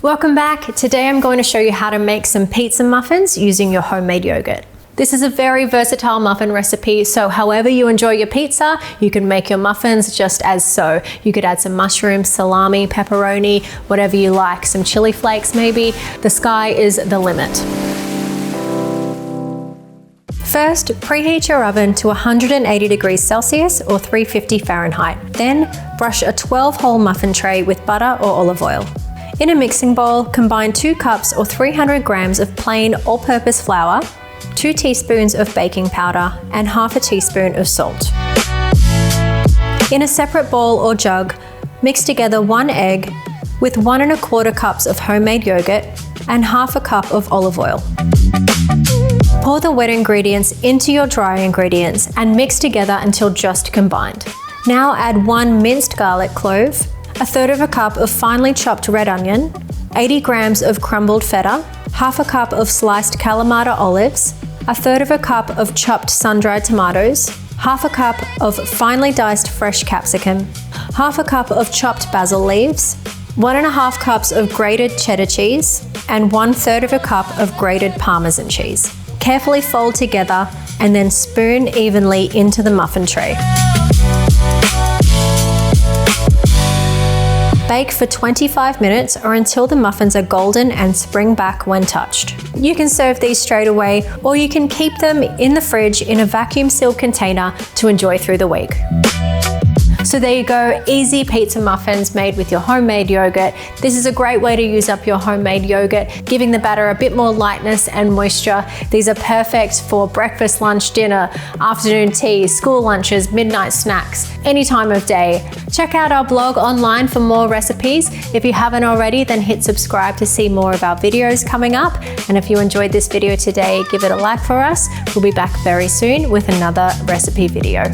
Welcome back. Today I'm going to show you how to make some pizza muffins using your homemade yogurt. This is a very versatile muffin recipe, so however you enjoy your pizza, you can make your muffins just as so. You could add some mushrooms, salami, pepperoni, whatever you like, some chili flakes maybe. The sky is the limit. First, preheat your oven to 180 degrees Celsius or 350 Fahrenheit. Then, brush a 12-hole muffin tray with butter or olive oil. In a mixing bowl, combine 2 cups or 300 grams of plain all-purpose flour, 2 teaspoons of baking powder, and half a teaspoon of salt. In a separate bowl or jug, mix together 1 egg with 1 1/4 cups of homemade yogurt and half a cup of olive oil. Pour the wet ingredients into your dry ingredients and mix together until just combined. Now add 1 minced garlic clove, 1/3 cup of finely chopped red onion, 80 grams of crumbled feta, half a cup of sliced Kalamata olives, 1/3 cup of chopped sun-dried tomatoes, half a cup of finely diced fresh capsicum, half a cup of chopped basil leaves, 1 1/2 cups of grated cheddar cheese, and 1/3 cup of grated Parmesan cheese. Carefully fold together and then spoon evenly into the muffin tray. Bake for 25 minutes or until the muffins are golden and spring back when touched. You can serve these straight away, or you can keep them in the fridge in a vacuum-sealed container to enjoy through the week. So there you go, easy pizza muffins made with your homemade yogurt. This is a great way to use up your homemade yogurt, giving the batter a bit more lightness and moisture. These are perfect for breakfast, lunch, dinner, afternoon tea, school lunches, midnight snacks, any time of day. Check out our blog online for more recipes. If you haven't already, then hit subscribe to see more of our videos coming up. And if you enjoyed this video today, give it a like for us. We'll be back very soon with another recipe video.